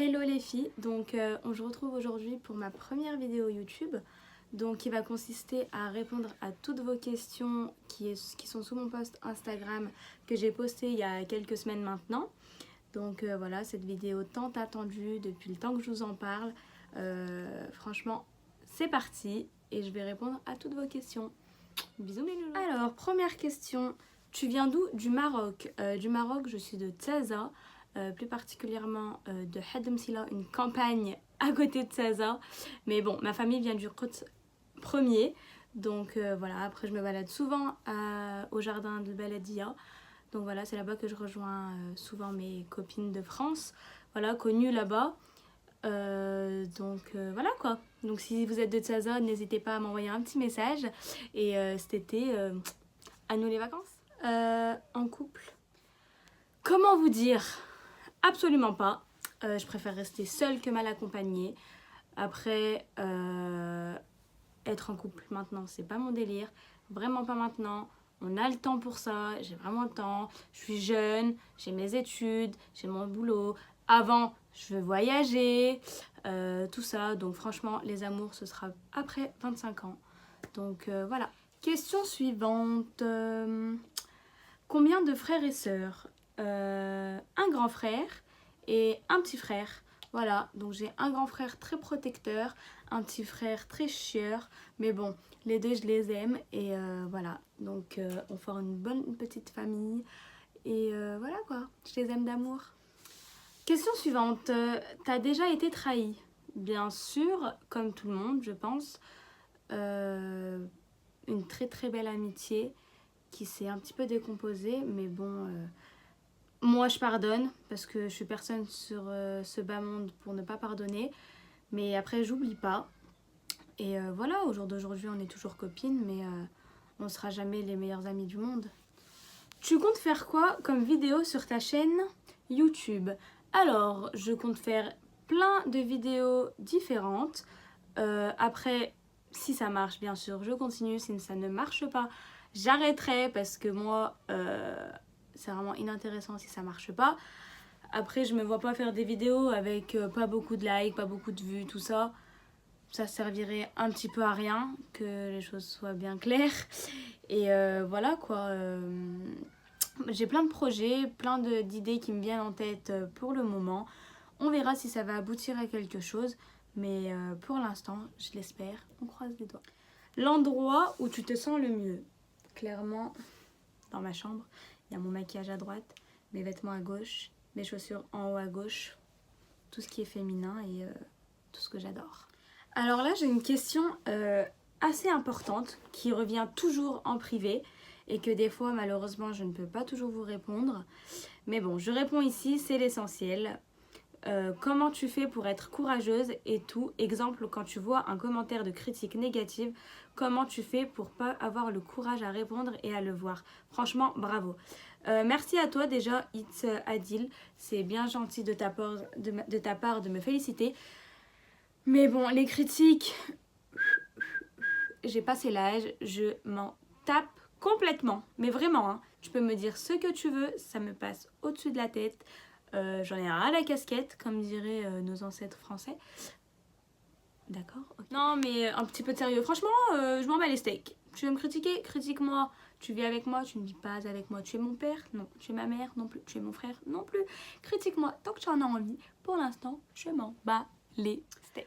Hello les filles, donc on se retrouve aujourd'hui pour ma première vidéo YouTube, donc qui va consister à répondre à toutes vos questions qui sont sous mon post Instagram que j'ai posté il y a quelques semaines maintenant. Donc voilà, cette vidéo tant attendue depuis le temps que je vous en parle. Franchement, c'est parti et je vais répondre à toutes vos questions. Bisous mes loulous. Alors, première question, tu viens d'où? Du Maroc. Du Maroc, je suis de Tsaza. Plus particulièrement de Hadmsila, une campagne à côté de Tsaza. Mais bon, ma famille vient du Qout premier. Donc voilà, après je me balade souvent au jardin de Baladia. Donc voilà, c'est là-bas que je rejoins souvent mes copines de France. Voilà, connues là-bas. Voilà quoi. Donc si vous êtes de Tsaza, n'hésitez pas à m'envoyer un petit message. Et cet été, à nous les vacances. En couple. Comment vous dire? Absolument pas. Je préfère rester seule que mal accompagnée. Après, être en couple maintenant, c'est pas mon délire. Vraiment pas maintenant. On a le temps pour ça. J'ai vraiment le temps. Je suis jeune. J'ai mes études. J'ai mon boulot. Avant, je veux voyager. Tout ça. Donc franchement, les amours, ce sera après 25 ans. Donc voilà. Question suivante. Combien de frères et sœurs? Un grand frère et un petit frère. Voilà, donc j'ai un grand frère très protecteur, un petit frère très chieur, mais bon, les deux je les aime et voilà, donc on forme une bonne petite famille et voilà quoi, je les aime d'amour. Question suivante, t'as déjà été trahi? Bien sûr, comme tout le monde je pense, une très très belle amitié qui s'est un petit peu décomposée, mais bon... moi, je pardonne parce que je suis personne sur ce bas monde pour ne pas pardonner. Mais après, j'oublie pas. Et voilà, au jour d'aujourd'hui, on est toujours copines, mais on ne sera jamais les meilleures amies du monde. Tu comptes faire quoi comme vidéo sur ta chaîne YouTube? Alors, je compte faire plein de vidéos différentes. Après, si ça marche, bien sûr, je continue. Si ça ne marche pas, j'arrêterai parce que moi... c'est vraiment inintéressant si ça marche pas. Après, je me vois pas faire des vidéos avec pas beaucoup de likes, pas beaucoup de vues, tout ça. Ça servirait un petit peu à rien, que les choses soient bien claires. Et voilà quoi. J'ai plein de projets, plein d'idées qui me viennent en tête pour le moment. On verra si ça va aboutir à quelque chose. Mais pour l'instant, je l'espère. On croise les doigts. L'endroit où tu te sens le mieux? Clairement, dans ma chambre. Il y a mon maquillage à droite, mes vêtements à gauche, mes chaussures en haut à gauche, tout ce qui est féminin et tout ce que j'adore. Alors là, j'ai une question assez importante qui revient toujours en privé et que des fois, malheureusement, je ne peux pas toujours vous répondre. Mais bon, je réponds ici, c'est l'essentiel. Comment tu fais pour être courageuse et tout? Exemple, quand tu vois un commentaire de critique négative, comment tu fais pour pas avoir le courage à répondre et à le voir? Franchement, bravo. Merci à toi déjà, It's Adil. C'est bien gentil de ta part de me féliciter. Mais bon, les critiques, j'ai passé l'âge, je m'en tape complètement. Mais vraiment, hein, tu peux me dire ce que tu veux, ça me passe au-dessus de la tête. J'en ai un à la casquette, comme diraient nos ancêtres français. D'accord, okay. Non, mais un petit peu de sérieux. Franchement, je m'en bats les steaks. Tu veux me critiquer? Critique-moi. Tu vis avec moi? Tu ne vis pas avec moi. Tu es mon père? Non. Tu es ma mère? Non plus. Tu es mon frère? Non plus. Critique-moi tant que tu en as envie. Pour l'instant, je m'en bats les steaks.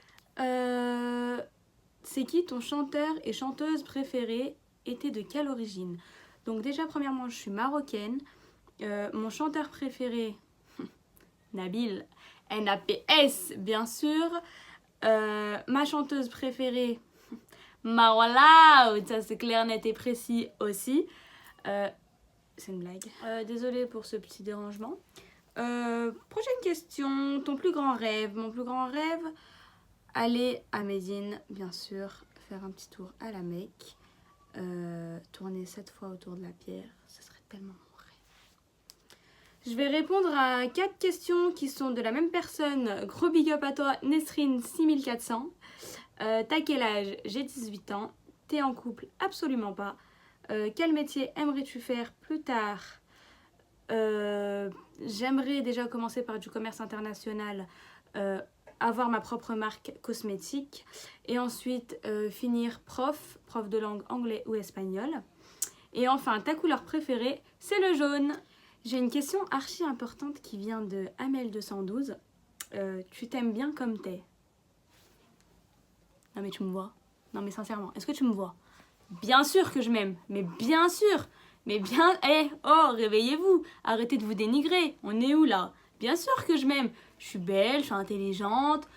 C'est qui ton chanteur et chanteuse préféré? Était de quelle origine? Donc déjà, premièrement, je suis marocaine. Mon chanteur préféré... Nabil, NAPS bien sûr. Ma chanteuse préférée, Marwa, ça c'est clair, net et précis aussi. C'est une blague. Désolée pour ce petit dérangement. Prochaine question, ton plus grand rêve? Mon plus grand rêve, aller à Médine, bien sûr, faire un petit tour à la Mecque, tourner 7 fois autour de la pierre, ce serait tellement... Je vais répondre à 4 questions qui sont de la même personne. Gros big up à toi, Nesrine 6400. T'as quel âge? J'ai 18 ans. T'es en couple? Absolument pas. Quel métier aimerais-tu faire plus tard? J'aimerais déjà commencer par du commerce international avoir ma propre marque cosmétique et ensuite finir prof de langue anglais ou espagnol. Et enfin, ta couleur préférée, c'est le jaune. J'ai une question archi importante qui vient de Amel212. Tu t'aimes bien comme t'es? Non mais tu me vois? Non mais sincèrement, est-ce que tu me vois? Bien sûr que je m'aime, mais bien sûr. Mais bien, réveillez-vous, arrêtez de vous dénigrer, on est où là? Bien sûr que je m'aime, je suis belle, je suis intelligente,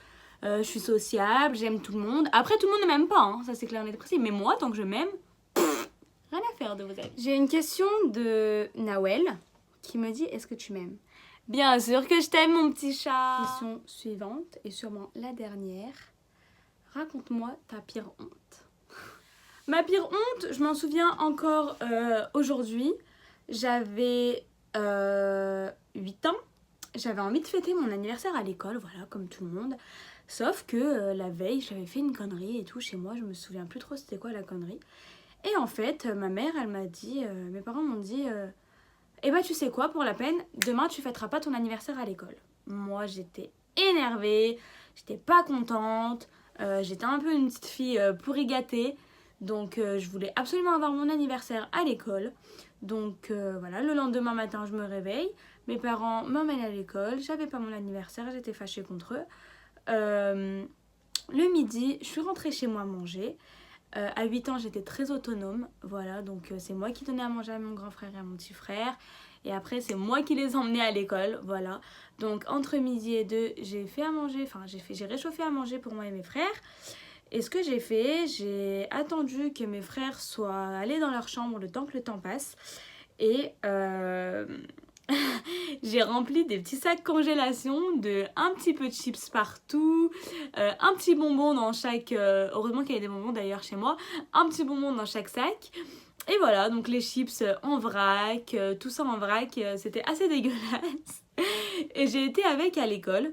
je suis sociable, j'aime tout le monde. Après tout le monde ne m'aime pas, hein, ça c'est clair et net précis, mais moi tant que je m'aime, rien à faire de vous aimer. J'ai une question de Nawel qui me dit, est-ce que tu m'aimes? Bien sûr que je t'aime mon petit chat. Question suivante et sûrement la dernière, raconte-moi ta pire honte. Ma pire honte, je m'en souviens encore aujourd'hui. J'avais 8 ans. J'avais envie de fêter mon anniversaire à l'école, voilà, comme tout le monde. Sauf que la veille, j'avais fait une connerie et tout chez moi. Je me souviens plus trop c'était quoi la connerie. Et en fait, ma mère, elle m'a dit, mes parents m'ont dit, eh ben tu sais quoi, pour la peine, demain tu fêteras pas ton anniversaire à l'école. Moi, j'étais énervée, j'étais pas contente, j'étais un peu une petite fille pourri gâtée. Donc je voulais absolument avoir mon anniversaire à l'école. Donc voilà, le lendemain matin je me réveille. Mes parents m'emmènent à l'école. J'avais pas mon anniversaire, j'étais fâchée contre eux. Le midi, je suis rentrée chez moi manger. À 8 ans, j'étais très autonome. Voilà, donc c'est moi qui donnais à manger à mon grand frère et à mon petit frère. Et après, c'est moi qui les emmenais à l'école. Voilà. Donc entre midi et 2, j'ai fait à manger. Enfin, j'ai réchauffé à manger pour moi et mes frères. Et ce que j'ai fait, j'ai attendu que mes frères soient allés dans leur chambre le temps que le temps passe. Et j'ai rempli des petits sacs congélation de un petit peu de chips partout, un petit bonbon dans chaque... heureusement qu'il y avait des bonbons d'ailleurs chez moi. Un petit bonbon dans chaque sac. Et voilà, donc les chips en vrac, tout ça en vrac, c'était assez dégueulasse. Et j'ai été avec à l'école.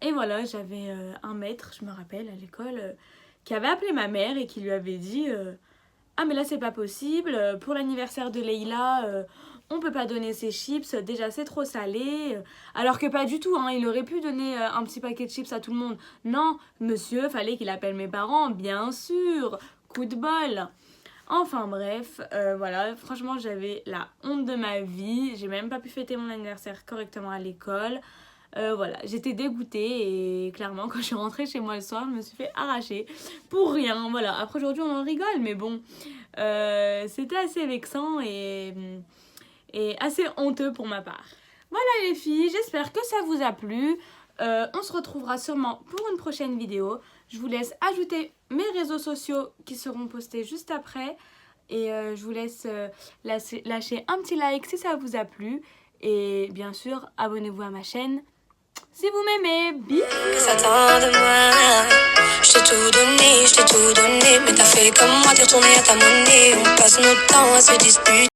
Et voilà, j'avais un maître, je me rappelle, à l'école, qui avait appelé ma mère et qui lui avait dit ah mais là c'est pas possible, pour l'anniversaire de Leïla, on peut pas donner ces chips, déjà c'est trop salé. Alors que pas du tout, hein, il aurait pu donner un petit paquet de chips à tout le monde. Non, monsieur, fallait qu'il appelle mes parents, bien sûr, coup de bol. Enfin bref, voilà, franchement j'avais la honte de ma vie, j'ai même pas pu fêter mon anniversaire correctement à l'école. Voilà, j'étais dégoûtée et clairement quand je suis rentrée chez moi le soir, je me suis fait arracher pour rien. Voilà, après aujourd'hui on en rigole, mais bon, c'était assez vexant et assez honteux pour ma part. Voilà les filles, j'espère que ça vous a plu. On se retrouvera sûrement pour une prochaine vidéo. Je vous laisse ajouter mes réseaux sociaux qui seront postés juste après. Et je vous laisse lâcher un petit like si ça vous a plu. Et bien sûr, abonnez-vous à ma chaîne si vous m'aimez. Bisous. S'attend de moi. Je t'ai tout donné, mais t'as fait comme moi, t'es retourné à ta monnaie. On passe notre temps à se disputer.